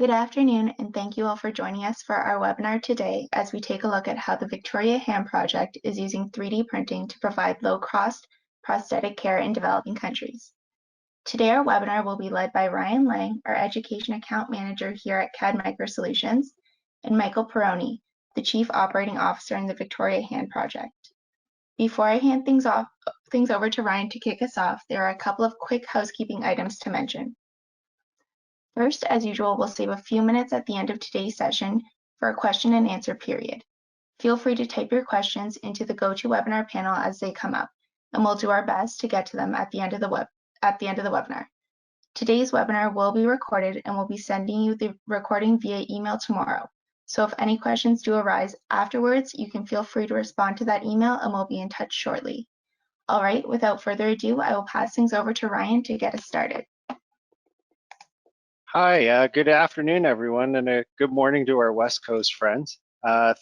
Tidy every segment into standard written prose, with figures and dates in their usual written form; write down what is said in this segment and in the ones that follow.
Good afternoon, and thank you all for joining us for our webinar today as we take a look at how the Victoria Hand Project is using 3D printing to provide low-cost prosthetic care in developing countries. Today, our webinar will be led by Ryan Lang, our Education Account Manager here at CAD Micro Solutions, and Michael Peroni, the Chief Operating Officer in the Victoria Hand Project. Before I hand things over to Ryan to kick us off, there are a couple of quick housekeeping items to mention. First, as usual, we'll save a few minutes at the end of today's session for a question and answer period. Feel free to type your questions into the GoToWebinar panel as they come up, and we'll do our best to get to them at the end of the webinar. Today's webinar will be recorded, and we'll be sending you the recording via email tomorrow. So if any questions do arise afterwards, you can feel free to respond to that email, and we'll be in touch shortly. All right, without further ado, I will pass things over to Ryan to get us started. Hi, good afternoon, everyone, and a good morning to our West Coast friends.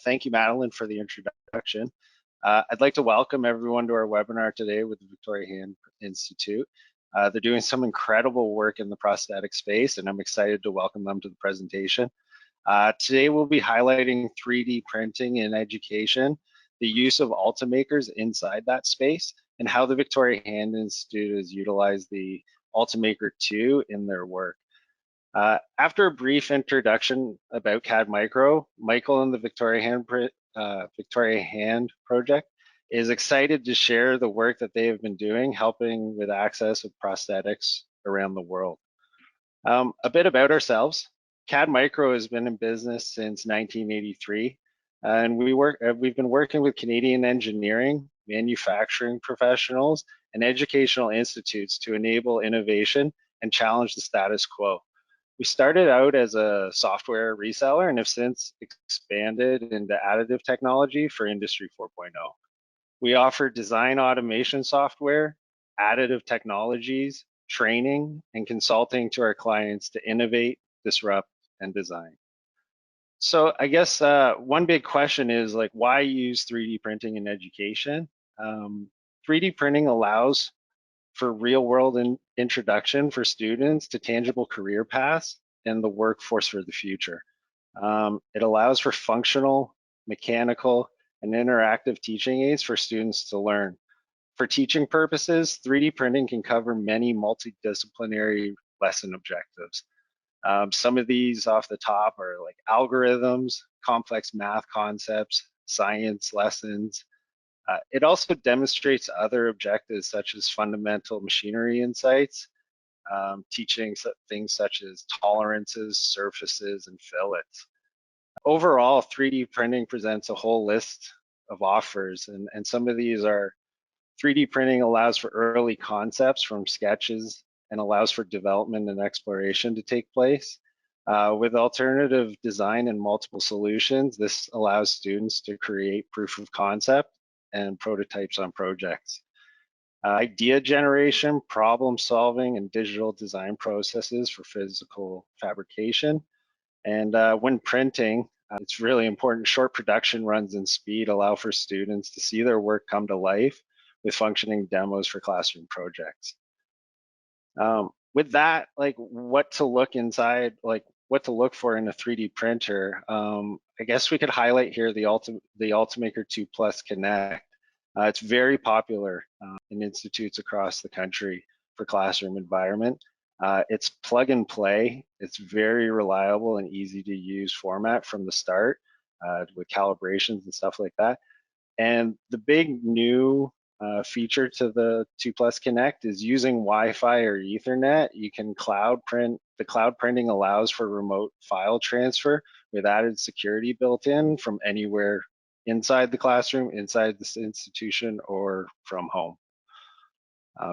Thank you, Madeline, for the introduction. I'd like to welcome everyone to our webinar today with the Victoria Hand Institute. They're doing some incredible work in the prosthetic space, and I'm excited to welcome them to the presentation. Today, we'll be highlighting 3D printing in education, the use of Ultimakers inside that space, and how the Victoria Hand Institute has utilized the Ultimaker 2 in their work. After a brief introduction about CAD Micro, Michael and the Victoria Hand Project is excited to share the work that they have been doing, helping with access of prosthetics around the world. A bit about ourselves. CAD Micro has been in business since 1983, and we've been working with Canadian engineering, manufacturing professionals, and educational institutes to enable innovation and challenge the status quo. We started out as a software reseller and have since expanded into additive technology for Industry 4.0. We offer design automation software, additive technologies, training, and consulting to our clients to innovate, disrupt, and design. So I guess one big question is like, why use 3D printing in education? 3D printing allows for real-world introduction for students to tangible career paths and the workforce for the future. It allows for functional, mechanical, and interactive teaching aids for students to learn. For teaching purposes, 3D printing can cover many multidisciplinary lesson objectives. Some of these off the top are like algorithms, complex math concepts, science lessons. It also demonstrates other objectives such as fundamental machinery insights, teaching things such as tolerances, surfaces, and fillets. Overall, 3D printing presents a whole list of offers, and some of these are 3D printing allows for early concepts from sketches and allows for development and exploration to take place. With alternative design and multiple solutions, this allows students to create proof of concept and prototypes on projects. Idea generation, problem solving, and digital design processes for physical fabrication. And when printing, it's really important, short production runs and speed allow for students to see their work come to life with functioning demos for classroom projects. With that, like what to look for in a 3D printer, I guess we could highlight here the Ultimaker 2 Plus Connect. It's very popular in institutes across the country for classroom environment. It's plug and play. It's very reliable and easy to use format from the start with calibrations and stuff like that. And the big new feature to the 2 Plus Connect is using Wi-Fi or Ethernet. You can cloud print. The cloud printing allows for remote file transfer with added security built in from anywhere inside the classroom, inside this institution, or from home.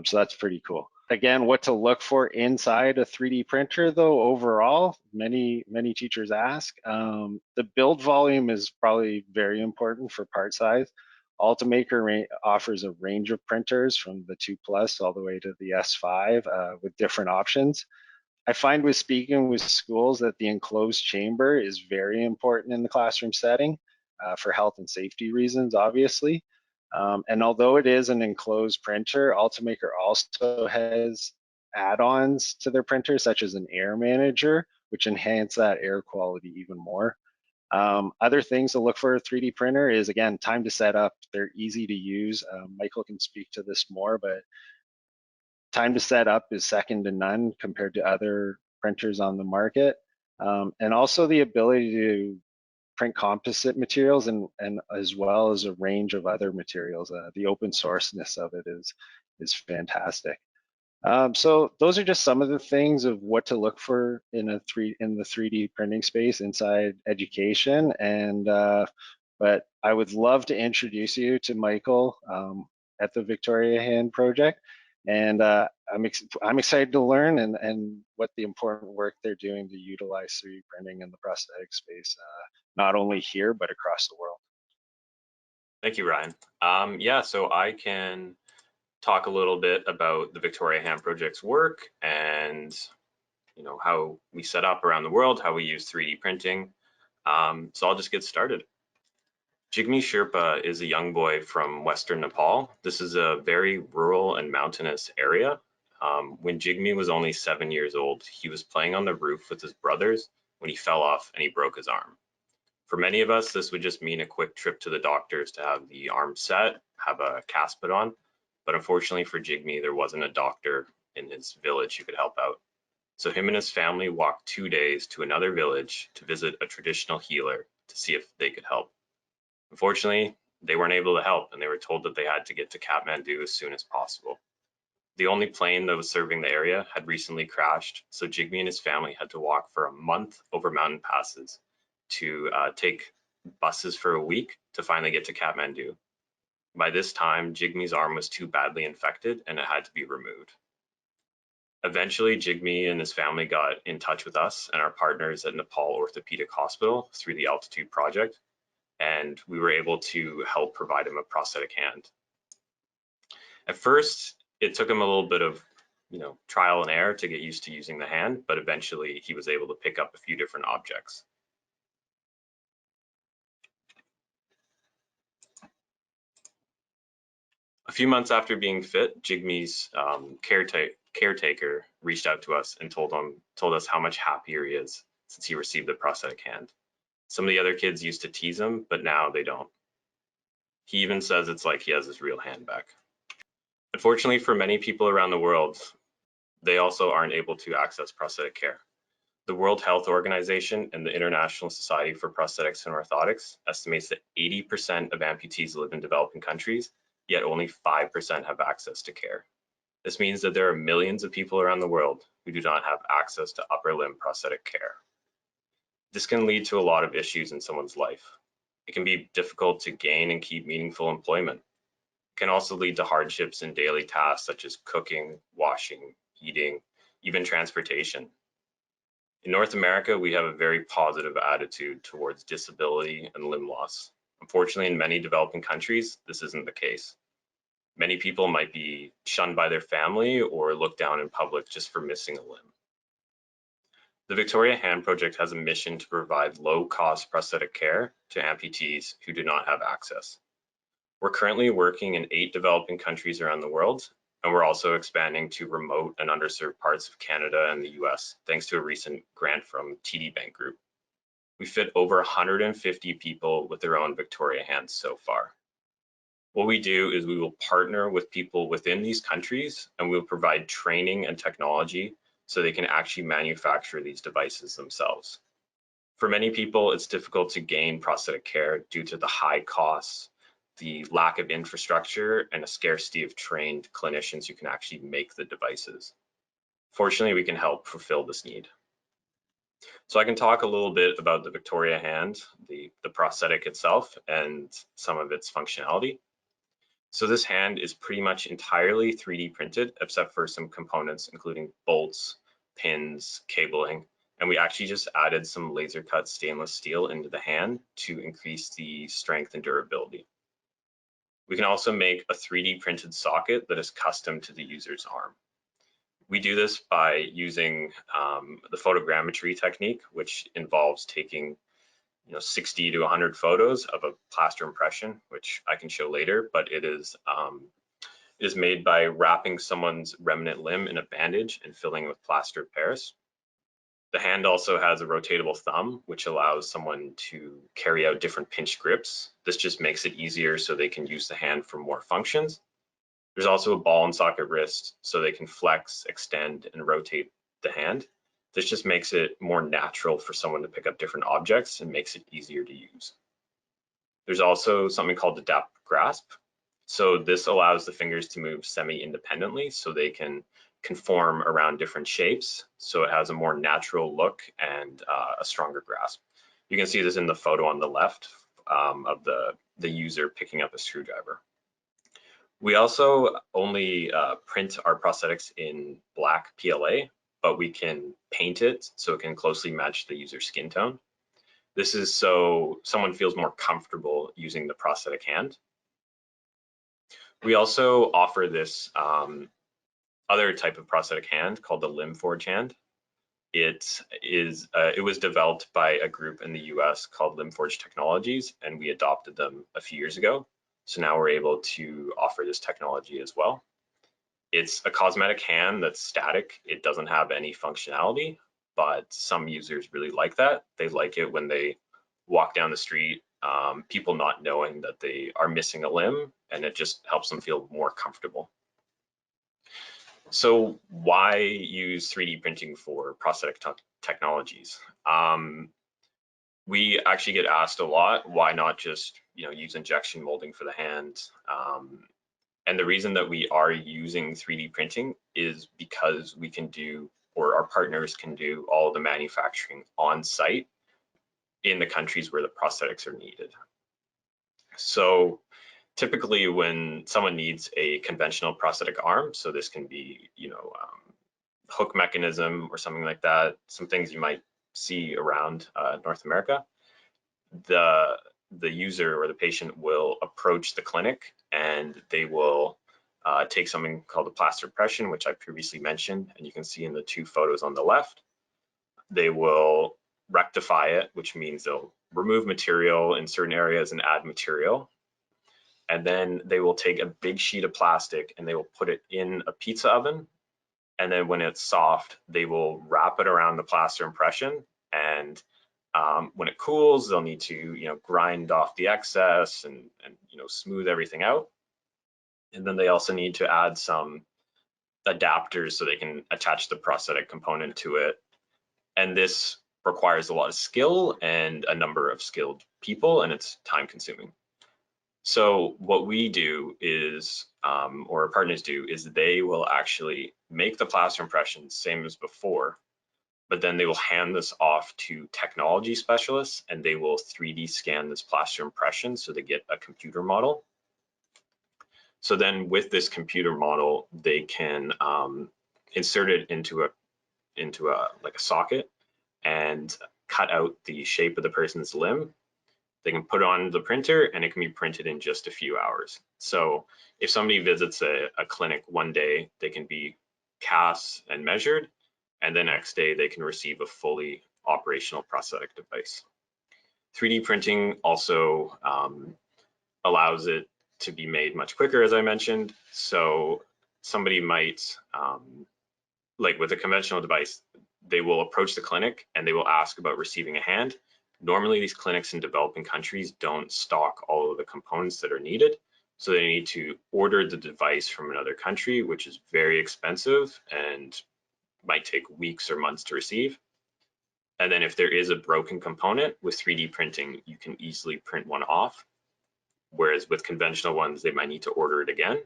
So that's pretty cool. Again, what to look for inside a 3D printer though, overall, many teachers ask. The build volume is probably very important for part size. Ultimaker offers a range of printers from the 2 Plus all the way to the S5 with different options. I find with speaking with schools that the enclosed chamber is very important in the classroom setting for health and safety reasons, obviously. And although it is an enclosed printer, Ultimaker also has add-ons to their printer, such as an air manager, which enhance that air quality even more. Other things to look for a 3D printer is, again, time to set up. They're easy to use. Michael can speak to this more, but time to set up is second to none compared to other printers on the market. And also the ability to print composite materials and as well as a range of other materials. The open sourceness of it is fantastic. So those are just some of the things of what to look for in the 3D printing space inside education. And but I would love to introduce you to Michael at the Victoria Hand Project, and I'm excited to learn and what the important work they're doing to utilize 3D printing in the prosthetic space, not only here but across the world. Thank you, Ryan. Yeah, so I can talk a little bit about the Victoria Hand Project's work and how we set up around the world, how we use 3D printing. So I'll just get started. Jigme Sherpa is a young boy from Western Nepal. This is a very rural and mountainous area. When Jigme was only 7 years old, he was playing on the roof with his brothers when he fell off and he broke his arm. For many of us, this would just mean a quick trip to the doctors to have the arm set, have a cast put on. But unfortunately for Jigme, there wasn't a doctor in his village who could help out. So him and his family walked 2 days to another village to visit a traditional healer to see if they could help. Unfortunately, they weren't able to help, and they were told that they had to get to Kathmandu as soon as possible. The only plane that was serving the area had recently crashed, so Jigme and his family had to walk for a month over mountain passes to take buses for a week to finally get to Kathmandu. By this time, Jigme's arm was too badly infected and it had to be removed. Eventually, Jigme and his family got in touch with us and our partners at Nepal Orthopedic Hospital through the Altitude Project, and we were able to help provide him a prosthetic hand. At first, it took him a little bit of trial and error to get used to using the hand, but eventually he was able to pick up a few different objects. A few months after being fit, Jigme's caretaker reached out to us and told us how much happier he is since he received the prosthetic hand. Some of the other kids used to tease him, but now they don't. He even says it's like he has his real hand back. Unfortunately, for many people around the world, they also aren't able to access prosthetic care. The World Health Organization and the International Society for Prosthetics and Orthotics estimates that 80% of amputees live in developing countries, yet only 5% have access to care. This means that there are millions of people around the world who do not have access to upper limb prosthetic care. This can lead to a lot of issues in someone's life. It can be difficult to gain and keep meaningful employment. It can also lead to hardships in daily tasks such as cooking, washing, eating, even transportation. In North America, we have a very positive attitude towards disability and limb loss. Unfortunately, in many developing countries, this isn't the case. Many people might be shunned by their family or looked down in public just for missing a limb. The Victoria Hand Project has a mission to provide low-cost prosthetic care to amputees who do not have access. We're currently working in 8 developing countries around the world, and we're also expanding to remote and underserved parts of Canada and the US, thanks to a recent grant from TD Bank Group. We fit over 150 people with their own Victoria hands so far. What we do is we will partner with people within these countries, and we'll provide training and technology so they can actually manufacture these devices themselves. For many people, it's difficult to gain prosthetic care due to the high costs, the lack of infrastructure, and a scarcity of trained clinicians who can actually make the devices. Fortunately, we can help fulfill this need. So I can talk a little bit about the Victoria hand, the prosthetic itself, and some of its functionality. So this hand is pretty much entirely 3D printed, except for some components, including bolts, pins, cabling, and we actually just added some laser cut stainless steel into the hand to increase the strength and durability. We can also make a 3D printed socket that is custom to the user's arm. We do this by using the photogrammetry technique, which involves taking 60 to 100 photos of a plaster impression, which I can show later, but it is It is made by wrapping someone's remnant limb in a bandage and filling it with plaster of Paris. The hand also has a rotatable thumb, which allows someone to carry out different pinch grips. This just makes it easier so they can use the hand for more functions. There's also a ball and socket wrist, so they can flex, extend, and rotate the hand. This just makes it more natural for someone to pick up different objects and makes it easier to use. There's also something called adaptive grasp. So this allows the fingers to move semi-independently so they can conform around different shapes. So it has a more natural look and a stronger grasp. You can see this in the photo on the left of the user picking up a screwdriver. We also only print our prosthetics in black PLA, but we can paint it so it can closely match the user's skin tone. This is so someone feels more comfortable using the prosthetic hand. We also offer this other type of prosthetic hand called the Limb Forge hand. It was developed by a group in the US called Limb Forge Technologies, and we adopted them a few years ago. So now we're able to offer this technology as well. It's a cosmetic hand that's static. It doesn't have any functionality, but some users really like that. They like it when they walk down the street, people not knowing that they are missing a limb, and it just helps them feel more comfortable. So why use 3D printing for prosthetic technologies? We actually get asked a lot, why not just use injection molding for the hand? And the reason that we are using 3D printing is because we can do, or our partners can do, all of the manufacturing on site in the countries where the prosthetics are needed. So typically when someone needs a conventional prosthetic arm, so this can be, hook mechanism or something like that, some things you might see around North America, the user or the patient will approach the clinic and they will take something called a plaster impression, which I previously mentioned, and you can see in the two photos on the left. They will rectify it, which means they'll remove material in certain areas and add material. And then they will take a big sheet of plastic and they will put it in a pizza oven. And then when it's soft, they will wrap it around the plaster impression. And when it cools, they'll need to, grind off the excess and smooth everything out. And then they also need to add some adapters so they can attach the prosthetic component to it. And this requires a lot of skill and a number of skilled people, and it's time consuming. So what we do is, or our partners do, is they will actually make the plaster impressions same as before, but then they will hand this off to technology specialists and they will 3D scan this plaster impression so they get a computer model. So then with this computer model, they can insert it into a like a socket and cut out the shape of the person's limb. They can put it on the printer and it can be printed in just a few hours. So if somebody visits a clinic one day, they can be cast and measured, and the next day they can receive a fully operational prosthetic device. 3D printing also allows it to be made much quicker, as I mentioned. So somebody might, like with a conventional device, they will approach the clinic and they will ask about receiving a hand. Normally, these clinics in developing countries don't stock all of the components that are needed. So they need to order the device from another country, which is very expensive and might take weeks or months to receive. And then if there is a broken component with 3D printing, you can easily print one off. Whereas with conventional ones, they might need to order it again.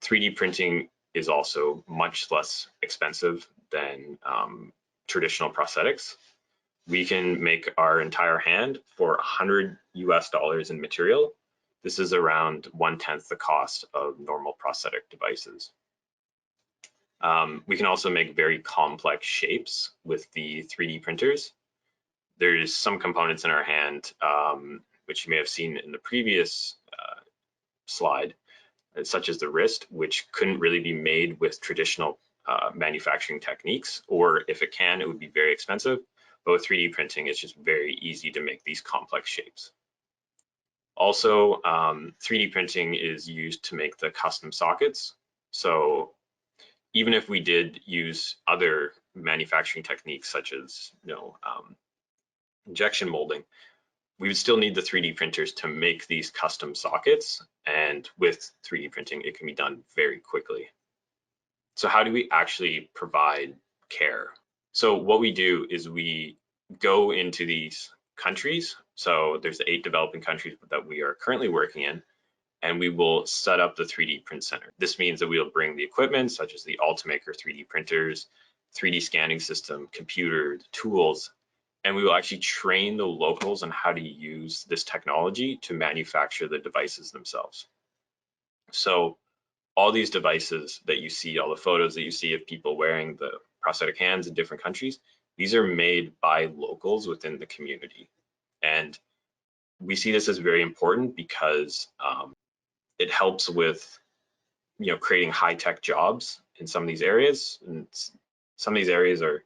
3D printing is also much less expensive than traditional prosthetics. We can make our entire hand for $100 US in material. This is around 1/10 the cost of normal prosthetic devices. We can also make very complex shapes with the 3D printers. There's some components in our hand, which you may have seen in the previous slide, such as the wrist, which couldn't really be made with traditional manufacturing techniques, or if it can, it would be very expensive. But with 3D printing, it's just very easy to make these complex shapes. Also, 3D printing is used to make the custom sockets. So even if we did use other manufacturing techniques such as injection molding, we would still need the 3D printers to make these custom sockets. And with 3D printing, it can be done very quickly. So how do we actually provide care? So what we do is we go into these countries. So there's the 8 developing countries that we are currently working in, and we will set up the 3D print center. This means that we'll bring the equipment such as the Ultimaker 3D printers, 3D scanning system, computer, the tools, and we will actually train the locals on how to use this technology to manufacture the devices themselves. So all these devices that you see, all the photos that you see of people wearing the prosthetic hands in different countries, these are made by locals within the community. And we see this as very important because it helps with creating high-tech jobs in some of these areas. And some of these areas are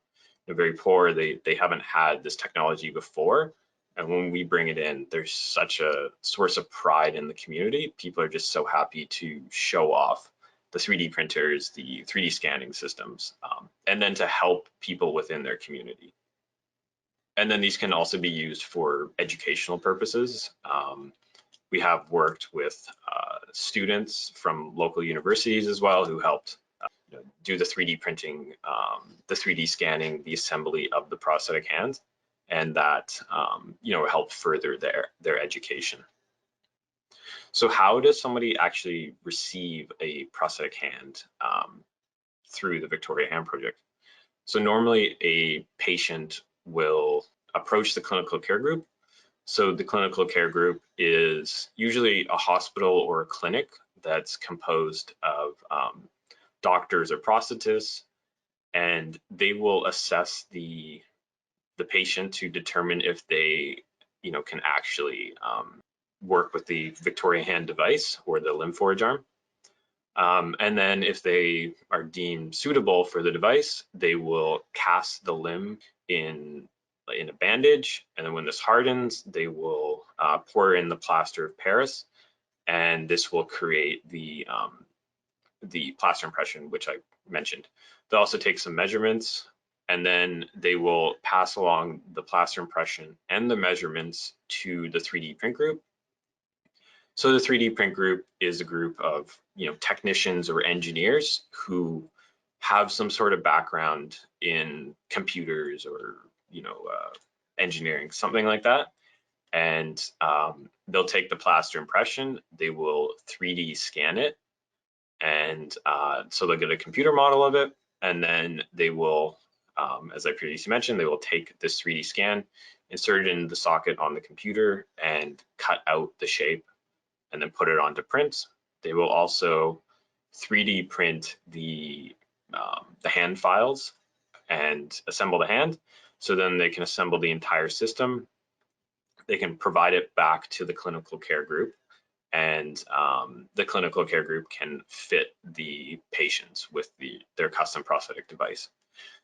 very poor. They haven't had this technology before. And when we bring it in, there's such a source of pride in the community. People are just so happy to show off the 3D printers, the 3D scanning systems, and then to help people within their community. And then these can also be used for educational purposes. We have worked with students from local universities as well who helped do the 3D printing, the 3D scanning, the assembly of the prosthetic hands, and that helped further their education. So how does somebody actually receive a prosthetic hand through the Victoria Hand Project? So normally a patient will approach the clinical care group. So the clinical care group is usually a hospital or a clinic that's composed of doctors or prosthetists, and they will assess the patient to determine if they can actually work with the Victoria Hand device or the limb forge arm. And then if they are deemed suitable for the device, they will cast the limb in a bandage, and then when this hardens, they will pour in the plaster of Paris, and this will create the plaster impression, which I mentioned. They'll also take some measurements, and then they will pass along the plaster impression and the measurements to the 3D print group. So the 3D print group is a group of technicians or engineers who have some sort of background in computers or engineering, something like that. And they'll take the plaster impression, they will 3D scan it, and so they'll get a computer model of it, and then they will, as I previously mentioned, they will take this 3D scan, insert it in the socket on the computer, and cut out the shape, and then put it onto print. They will also 3D print the hand files and assemble the hand. So then they can assemble the entire system. They can provide it back to the clinical care group, and the clinical care group can fit the patients with their custom prosthetic device.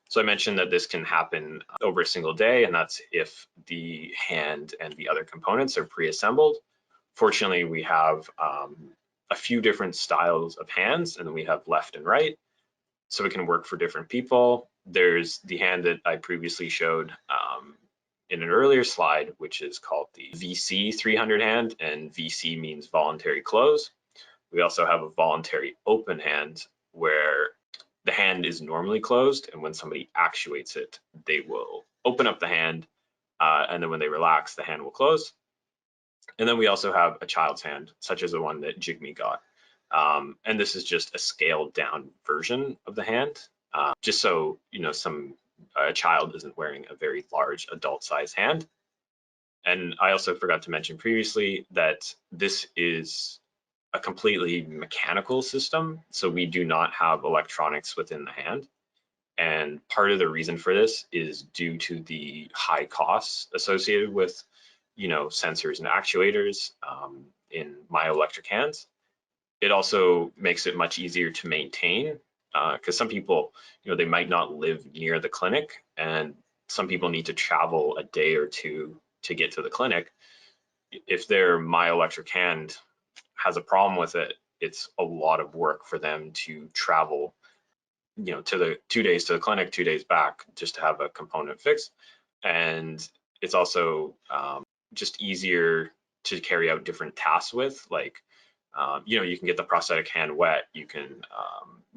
So I mentioned that this can happen over a single day, and that's if the hand and the other components are pre-assembled. Fortunately, we have a few different styles of hands, and then we have left and right, so it can work for different people. There's the hand that I previously showed in an earlier slide, which is called the VC 300 hand, and VC means voluntary close. We also have a voluntary open hand where the hand is normally closed, and when somebody actuates it, they will open up the hand, and then when they relax, the hand will close. And then we also have a child's hand, such as the one that Jigme got. And this is just a scaled down version of the hand, just so a child isn't wearing a very large adult size hand. And I also forgot to mention previously that this is a completely mechanical system, so we do not have electronics within the hand. And part of the reason for this is due to the high costs associated with sensors and actuators in myoelectric hands. It also makes it much easier to maintain because some people, they might not live near the clinic, and some people need to travel a day or two to get to the clinic. if their myoelectric hand has a problem with it, it's a lot of work for them to travel, to the 2 days to the clinic, 2 days back, just to have a component fixed. And it's also just easier to carry out different tasks with, like, you can get the prosthetic hand wet, you can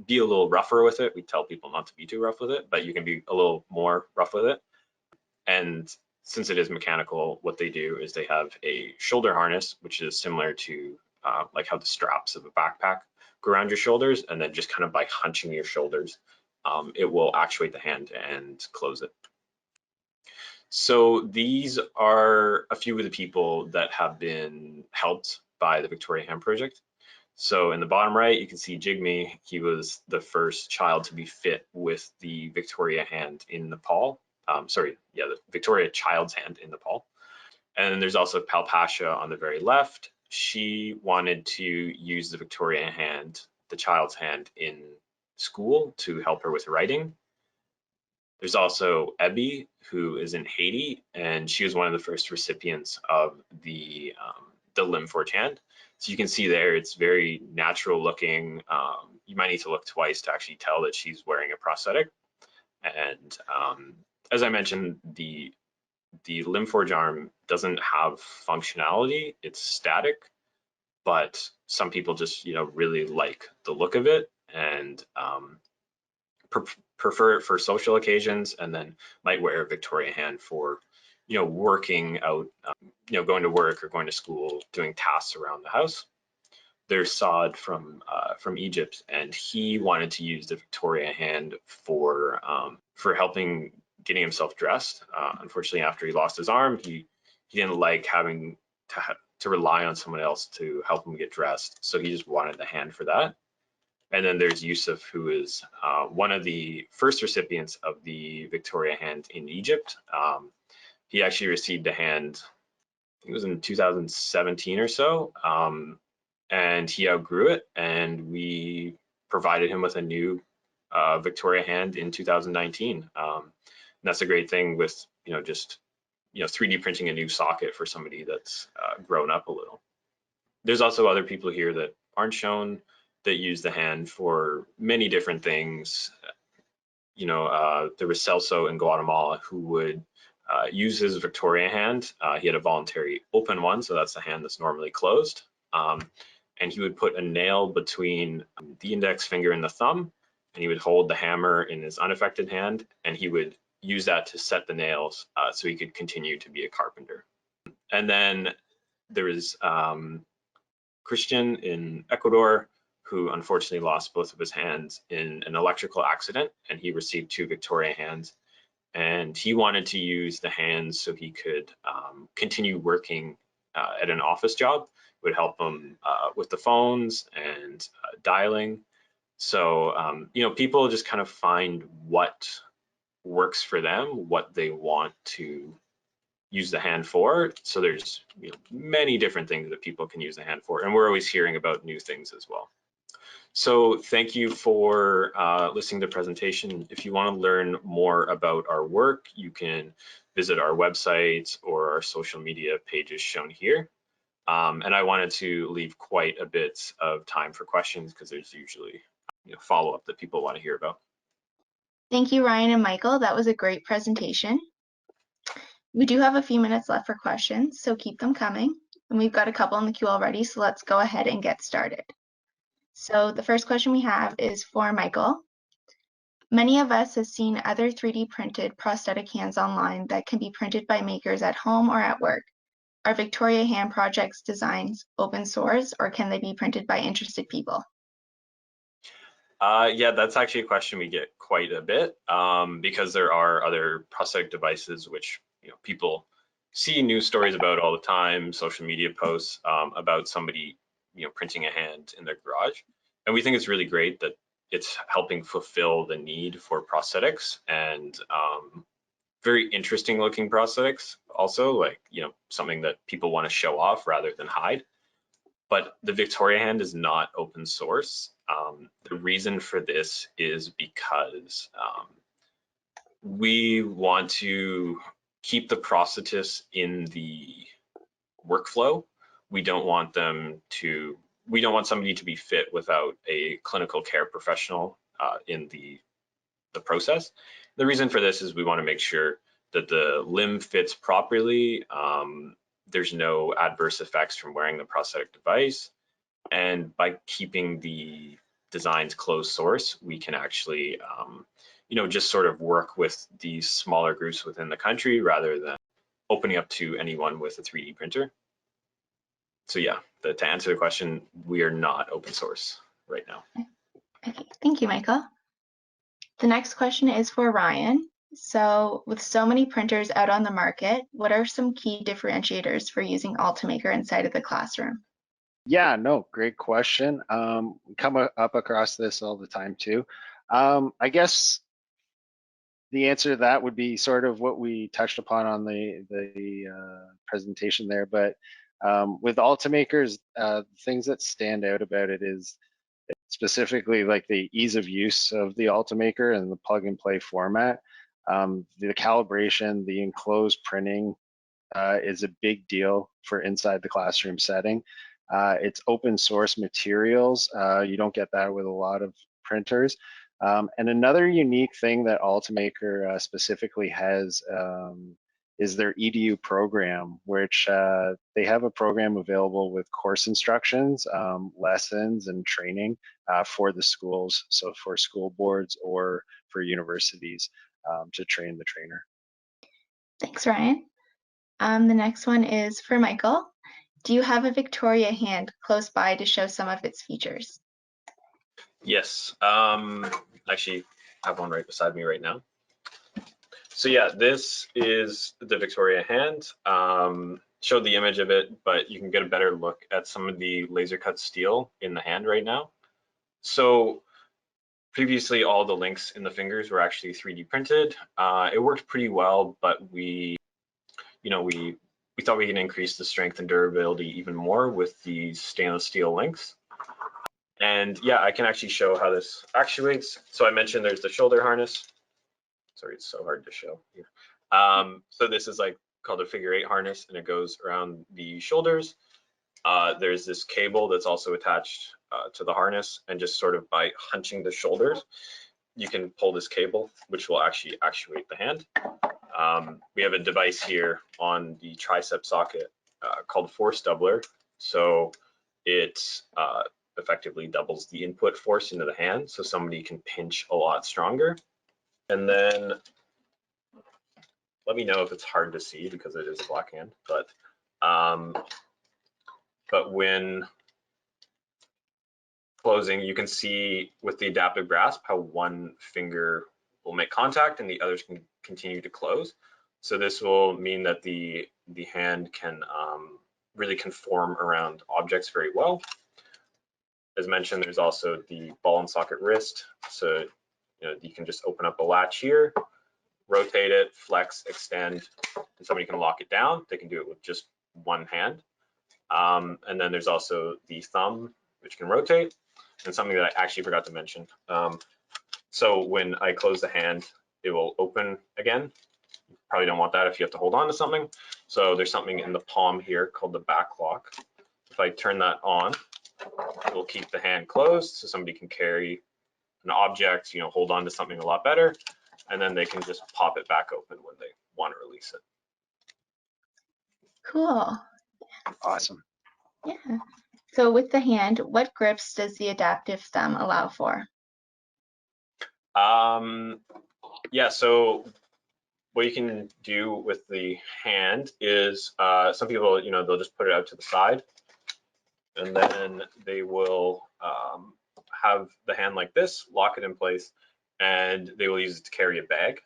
be a little rougher with it. We tell people not to be too rough with it, but you can be a little more rough with it. And since it is mechanical, what they do is they have a shoulder harness, which is similar to like how the straps of a backpack go around your shoulders, and then just kind of by hunching your shoulders, it will actuate the hand and close it. So these are a few of the people that have been helped by the Victoria Hand Project. So in the bottom right, you can see Jigme. He was the first child to be fit with the Victoria hand in Nepal. The Victoria child's hand in Nepal. And then there's also Palpasha on the very left. She wanted to use the Victoria hand, the child's hand, in school to help her with writing. There's also Ebby, who is in Haiti, and she was one of the first recipients of the Limb-Forge hand. So you can see there, it's very natural looking. You might need to look twice to actually tell that she's wearing a prosthetic. And as I mentioned, the Limb-Forge arm doesn't have functionality, it's static, but some people just really like the look of it and prefer it for social occasions, and then might wear a Victoria hand for working out, going to work or going to school, doing tasks around the house. There's Saad from Egypt, and he wanted to use the Victoria hand for helping getting himself dressed. Unfortunately, after he lost his arm, he didn't like having to rely on someone else to help him get dressed, so he just wanted the hand for that. And then there's Yusuf, who is one of the first recipients of the Victoria hand in Egypt. He actually received a hand, I think it was in 2017 or so, and he outgrew it, and we provided him with a new Victoria hand in 2019. And that's a great thing with just 3D printing a new socket for somebody that's grown up a little. There's also other people here that aren't shown that use the hand for many different things. There was Celso in Guatemala who would use his Victoria hand. He had a voluntary open one, so that's the hand that's normally closed. And he would put a nail between the index finger and the thumb, and he would hold the hammer in his unaffected hand, and he would use that to set the nails so he could continue to be a carpenter. And then there is Christian in Ecuador, who unfortunately lost both of his hands in an electrical accident, and he received 2 Victoria hands. And he wanted to use the hands so he could continue working at an office job. It would help him with the phones and dialing. So, people just kind of find what works for them, what they want to use the hand for. So there's many different things that people can use the hand for, and we're always hearing about new things as well. So thank you for listening to the presentation. If you want to learn more about our work, you can visit our website or our social media pages shown here. And I wanted to leave quite a bit of time for questions because there's usually follow-up that people want to hear about. Thank you, Ryan and Michael. That was a great presentation. We do have a few minutes left for questions, so keep them coming. And we've got a couple in the queue already, so let's go ahead and get started. So the first question we have is for Michael. Many of us have seen other 3D printed prosthetic hands online that can be printed by makers at home or at work. Are Victoria Hand Project's designs open source, or can they be printed by interested people? Yeah, that's actually a question we get quite a bit because there are other prosthetic devices which people see news stories about all the time, social media posts about somebody printing a hand in their garage. And we think it's really great that it's helping fulfill the need for prosthetics, and very interesting looking prosthetics also, like something that people want to show off rather than hide. But the Victoria hand is not open source. The reason for this is because we want to keep the prosthetist in the workflow. We don't want somebody to be fit without a clinical care professional in the process. The reason for this is we want to make sure that the limb fits properly. There's no adverse effects from wearing the prosthetic device. And by keeping the designs closed source, we can actually, just sort of work with these smaller groups within the country rather than opening up to anyone with a 3D printer. So yeah, to answer the question, we are not open source right now. Okay, thank you, Michael. The next question is for Ryan. So with so many printers out on the market, what are some key differentiators for using Ultimaker inside of the classroom? Yeah, no, great question. Come up across this all the time too. I guess the answer to that would be sort of what we touched upon on the presentation there. But with Ultimakers, things that stand out about it is specifically like the ease of use of the Ultimaker and the plug and play format. The calibration, the enclosed printing is a big deal for inside the classroom setting. It's open source materials. You don't get that with a lot of printers. And another unique thing that Ultimaker specifically has is their EDU program, which they have a program available with course instructions, lessons, and training for the schools, so for school boards or for universities to train the trainer. Thanks, Ryan. The next one is for Michael. Do you have a Victoria hand close by to show some of its features? Yes, actually I have one right beside me right now. So yeah, this is the Victoria hand. Showed the image of it, but you can get a better look at some of the laser cut steel in the hand right now. So previously, all the links in the fingers were actually 3D printed. It worked pretty well, but we thought we can increase the strength and durability even more with these stainless steel links. And yeah, I can actually show how this actuates. So I mentioned there's the shoulder harness. Sorry, it's so hard to show here. So this is like called a figure 8 harness, and it goes around the shoulders. There's this cable that's also attached to the harness, and just sort of by hunching the shoulders, you can pull this cable, which will actually actuate the hand. We have a device here on the tricep socket called force doubler. So it effectively doubles the input force into the hand, so somebody can pinch a lot stronger. And then let me know if it's hard to see because it is a black hand, but when closing, you can see with the adaptive grasp how one finger will make contact and the others can continue to close. So this will mean that the hand can really conform around objects very well. As mentioned, there's also the ball and socket wrist. So you can just open up a latch here, rotate it, flex, extend, and somebody can lock it down. They can do it with just one hand. And then there's also the thumb, which can rotate, and something that I actually forgot to mention. So when I close the hand, it will open again. You probably don't want that if you have to hold on to something. So there's something in the palm here called the back lock. If I turn that on, it will keep the hand closed so somebody can carry an object, hold on to something a lot better, and then they can just pop it back open when they want to release it. Cool. Awesome. Yeah. So with the hand, what grips does the adaptive thumb allow for? Yeah, so what you can do with the hand is some people, they'll just put it out to the side, and then they will have the hand like this, lock it in place, and they will use it to carry a bag.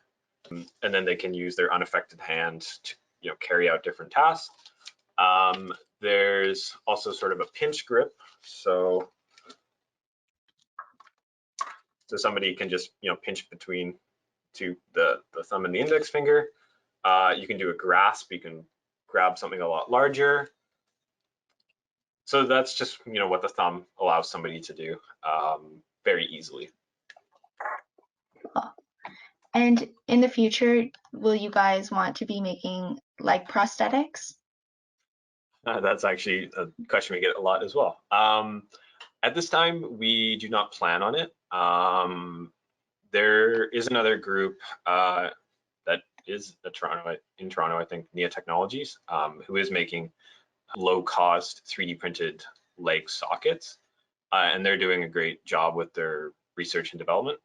And then they can use their unaffected hand to carry out different tasks. There's also sort of a pinch grip, so somebody can just pinch between the thumb and the index finger. You can do a grasp, you can grab something a lot larger. So that's just what the thumb allows somebody to do very easily. Cool. And in the future, will you guys want to be making like prosthetics? That's actually a question we get a lot as well. At this time, we do not plan on it. There is another group that is in Toronto, I think, Nia Technologies, who is making low-cost 3D printed leg sockets, and they're doing a great job with their research and development.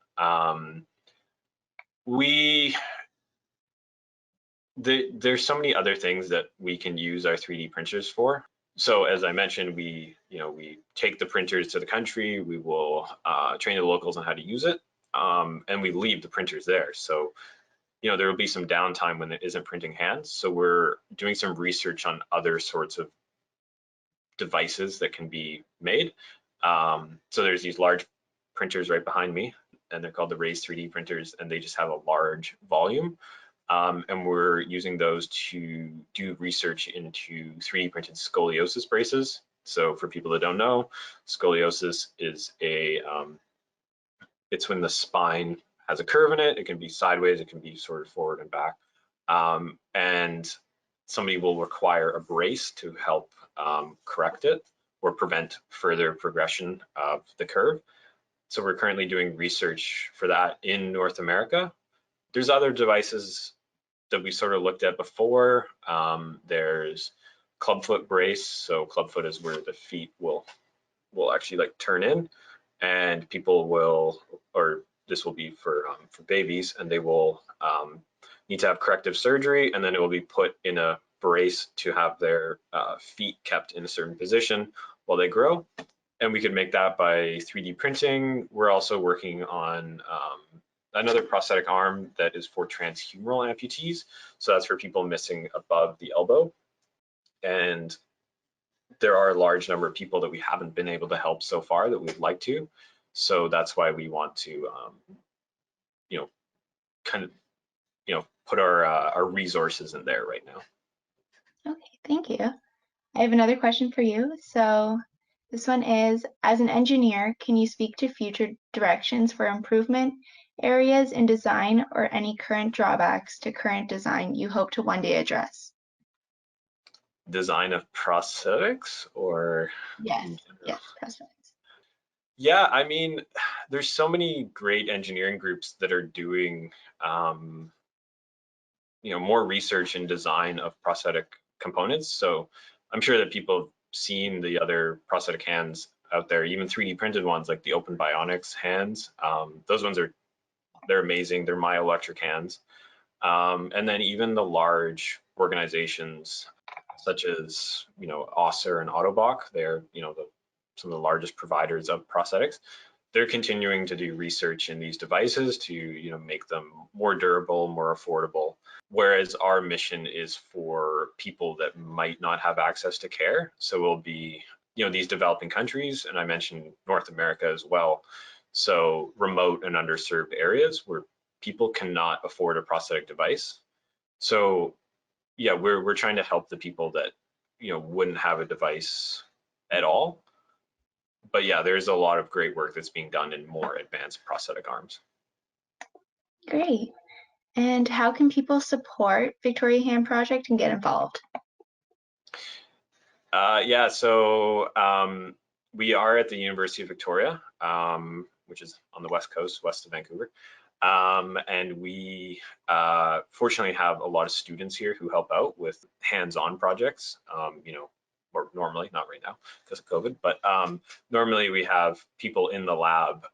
There's so many other things that we can use our 3D printers for. So as I mentioned, we take the printers to the country, we will train the locals on how to use it, and we leave the printers there. So there will be some downtime when it isn't printing hands. So we're doing some research on other sorts of devices that can be made. So there's these large printers right behind me, and they're called the Raise 3D printers, and they just have a large volume. And we're using those to do research into 3D printed scoliosis braces. So for people that don't know, scoliosis is it's when the spine has a curve in it. It can be sideways, it can be sort of forward and back. And somebody will require a brace to help correct it or prevent further progression of the curve. So we're currently doing research for that in North America. There's other devices that we sort of looked at before. There's clubfoot brace. So clubfoot is where the feet will actually like turn in, and people will, or this will be for babies, and they will need to have corrective surgery, and then it will be put in a brace to have their feet kept in a certain position while they grow. And we could make that by 3D printing. We're also working on another prosthetic arm that is for transhumeral amputees. So that's for people missing above the elbow. And there are a large number of people that we haven't been able to help so far that we'd like to. So that's why we want to, kind of, put our resources in there right now. Okay, thank you. I have another question for you. So this one is, as an engineer, can you speak to future directions for improvement areas in design or any current drawbacks to current design you hope to one day address? Design of prosthetics or Yes, in general? yes, prosthetics. Yeah, I mean, there's so many great engineering groups that are doing, more research and design of prosthetic components. So I'm sure that people have seen the other prosthetic hands out there, even 3D printed ones like the Open Bionics hands. Those ones they're amazing. They're myoelectric hands. And then even the large organizations such as, Osser and Autobach, they're, some of the largest providers of prosthetics. They're continuing to do research in these devices to, make them more durable, more affordable. Whereas our mission is for people that might not have access to care. So we'll be, these developing countries, and I mentioned North America as well. So remote and underserved areas where people cannot afford a prosthetic device. So yeah, we're trying to help the people that wouldn't have a device at all. But yeah, there's a lot of great work that's being done in more advanced prosthetic arms. Great. And how can people support Victoria Hand Project and get involved? Yeah, so we are at the University of Victoria, which is on the west coast, west of Vancouver. And we fortunately have a lot of students here who help out with hands-on projects, or normally, not right now because of COVID, but normally we have people in the lab,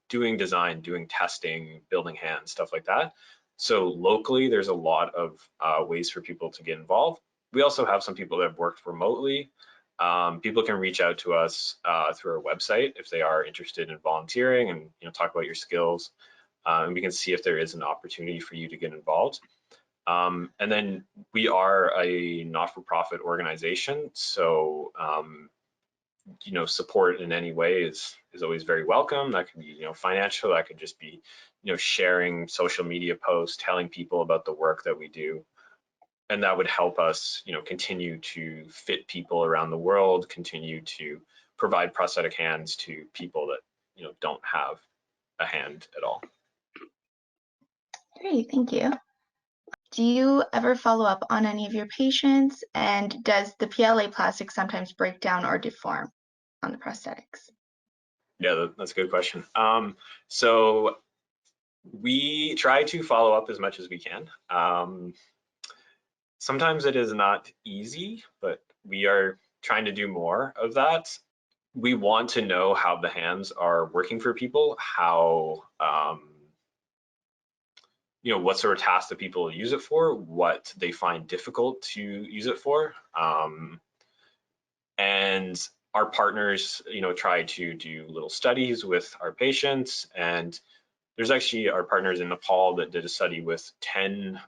doing design, doing testing, building hands, stuff like that. So locally, there's a lot of ways for people to get involved. We also have some people that have worked remotely. People can reach out to us through our website if they are interested in volunteering and talk about your skills. And we can see if there is an opportunity for you to get involved. And then we are a not-for-profit organization, so support in any way is always very welcome. That can be financial. That could just be sharing social media posts, telling people about the work that we do, and that would help us continue to fit people around the world, continue to provide prosthetic hands to people that don't have a hand at all. Great, thank you. Do you ever follow up on any of your patients? And does the PLA plastic sometimes break down or deform on the prosthetics? Yeah, that's a good question. So we try to follow up as much as we can. Sometimes it is not easy, but we are trying to do more of that. We want to know how the hands are working for people, how what sort of tasks that people use it for, what they find difficult to use it for, and our partners, try to do little studies with our patients. And there's actually our partners in Nepal that did a study with 10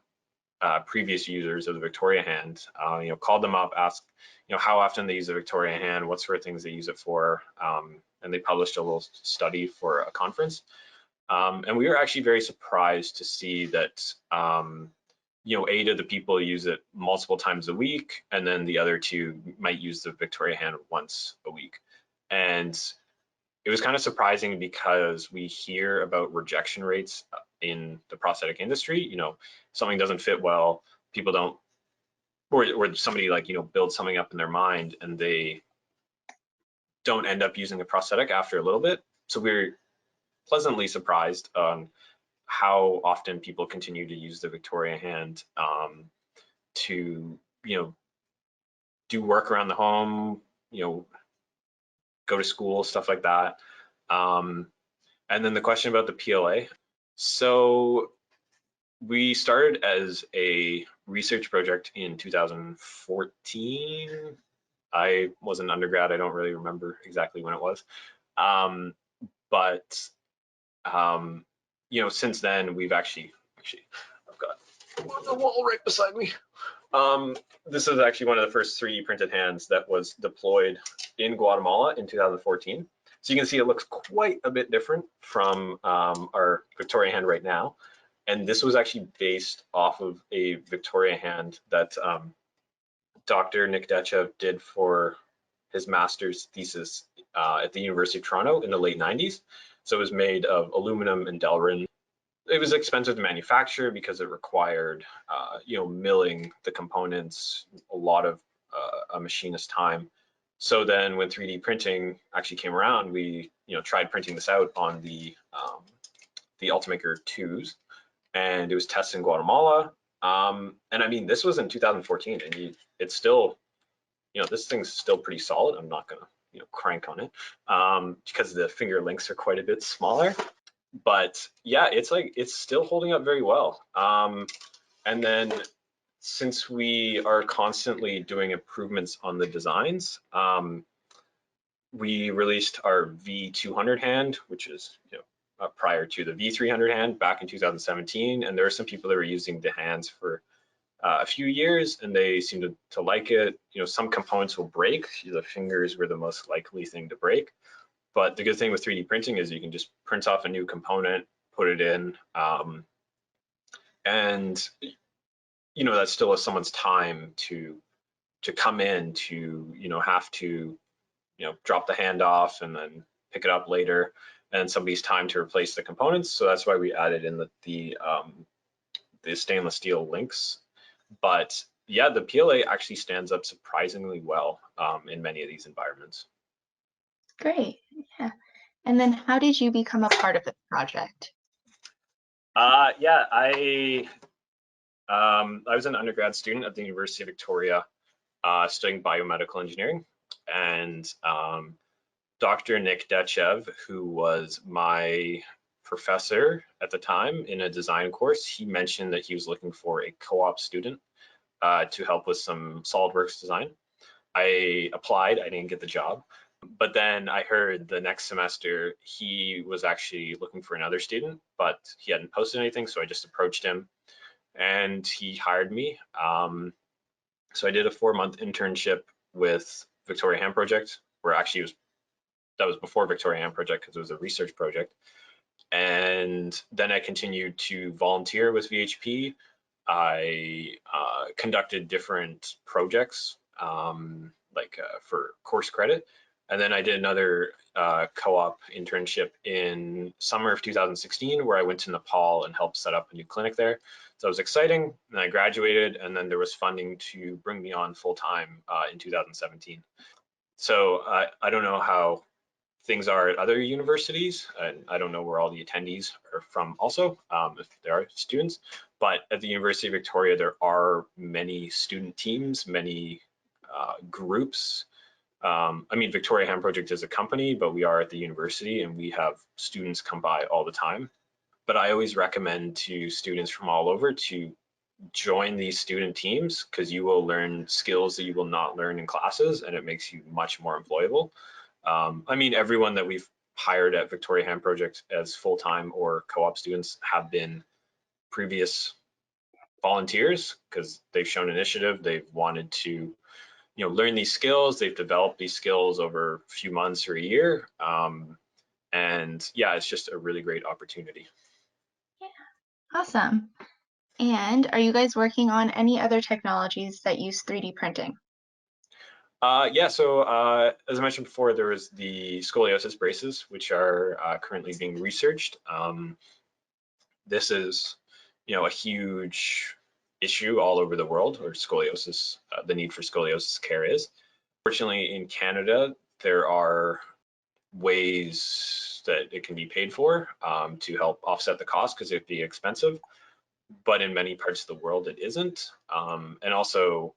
previous users of the Victoria hand. Called them up, asked, how often they use the Victoria hand, what sort of things they use it for, and they published a little study for a conference. And we were actually very surprised to see that 8 of the people use it multiple times a week, and then the other 2 might use the Victoria hand once a week. And it was kind of surprising because we hear about rejection rates in the prosthetic industry. Something doesn't fit well, people don't, or somebody builds something up in their mind and they don't end up using a prosthetic after a little bit. So we're pleasantly surprised on how often people continue to use the Victoria hand to do work around the home, go to school, stuff like that. And then the question about the PLA. So we started as a research project in 2014. I was an undergrad. I don't really remember exactly when it was. But since then we've actually I've got the wall right beside me. This is actually one of the first 3D printed hands that was deployed in Guatemala in 2014. So you can see it looks quite a bit different from our Victoria hand right now. And this was actually based off of a Victoria hand that Dr. Nick Dechev did for his master's thesis at the University of Toronto in the late 90s. So it was made of aluminum and Delrin. It was expensive to manufacture because it required, milling the components, a lot of a machinist time. So then when 3D printing actually came around, we, tried printing this out on the Ultimaker 2s, and it was tested in Guatemala. And I mean, this was in 2014, and it's still, this thing's still pretty solid. I'm not gonna, crank on it because the finger links are quite a bit smaller. But yeah, it's still holding up very well. And then since we are constantly doing improvements on the designs, we released our V200 hand, which is prior to the V300 hand back in 2017. And there are some people that were using the hands for a few years and they seem to like it. Some components will break. The fingers were the most likely thing to break. But the good thing with 3D printing is you can just print off a new component, put it in, and that's still someone's time to come in to have to drop the hand off and then pick it up later, and somebody's time to replace the components. So that's why we added in the stainless steel links. But yeah, the PLA actually stands up surprisingly well in many of these environments. Great, yeah. And then how did you become a part of this project? Yeah, I was an undergrad student at the University of Victoria studying biomedical engineering, and Dr. Nick Dechev, who was my professor at the time in a design course, he mentioned that he was looking for a co-op student to help with some SolidWorks design. I applied, I didn't get the job, but then I heard the next semester he was actually looking for another student, but he hadn't posted anything, so I just approached him and he hired me. So I did a 4-month internship with Victoria Hand Project, where actually that was before Victoria Hand Project because it was a research project. And then I continued to volunteer with VHP. I conducted different projects for course credit. And then I did another co-op internship in summer of 2016, where I went to Nepal and helped set up a new clinic there. So it was exciting, and I graduated, and then there was funding to bring me on full-time in 2017. So I don't know how things are at other universities, and I don't know where all the attendees are from also, if there are students, but at the University of Victoria, there are many student teams, many groups. I mean, Victoria Hand Project is a company, but we are at the university and we have students come by all the time. But I always recommend to students from all over to join these student teams, because you will learn skills that you will not learn in classes, and it makes you much more employable. I mean, everyone that we've hired at Victoria Hand Project as full-time or co-op students have been previous volunteers, because they've shown initiative, they've wanted to learn these skills, they've developed these skills over a few months or a year. And yeah, it's just a really great opportunity. Yeah, awesome. And are you guys working on any other technologies that use 3D printing? Yeah, so as I mentioned before, there was the scoliosis braces, which are currently being researched. This is, a huge issue all over the world, or scoliosis, the need for scoliosis care is. Fortunately, in Canada, there are ways that it can be paid for to help offset the cost, because it'd be expensive. But in many parts of the world, it isn't. And also,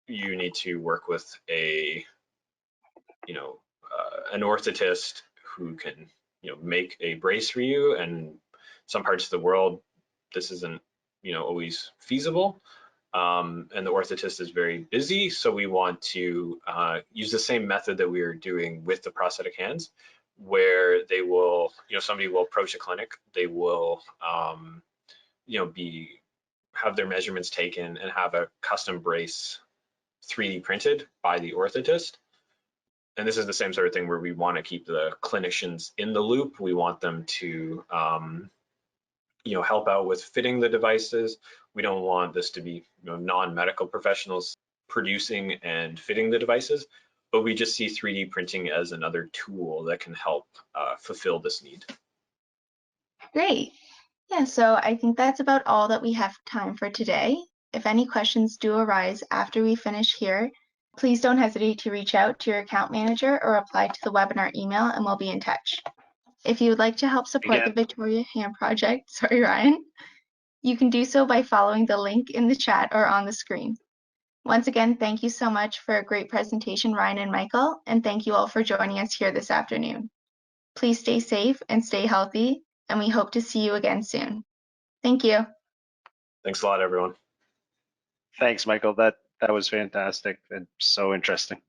you need to work with an orthotist who can, make a brace for you. And some parts of the world, this isn't, always feasible. And the orthotist is very busy, so we want to use the same method that we are doing with the prosthetic hands, where they will, somebody will approach a clinic, they will, have their measurements taken and have a custom brace 3D printed by the orthotist. And this is the same sort of thing where we want to keep the clinicians in the loop. We want them to help out with fitting the devices. We don't want this to be non-medical professionals producing and fitting the devices, but we just see 3D printing as another tool that can help fulfill this need. Great. Yeah, so I think that's about all that we have time for today. If any questions do arise after we finish here, please don't hesitate to reach out to your account manager or apply to the webinar email, and we'll be in touch. If you would like to help support the Victoria Hand Project, sorry, Ryan, you can do so by following the link in the chat or on the screen. Once again, thank you so much for a great presentation, Ryan and Michael, and thank you all for joining us here this afternoon. Please stay safe and stay healthy, and we hope to see you again soon. Thank you. Thanks a lot, everyone. Thanks, Michael. That was fantastic and so interesting.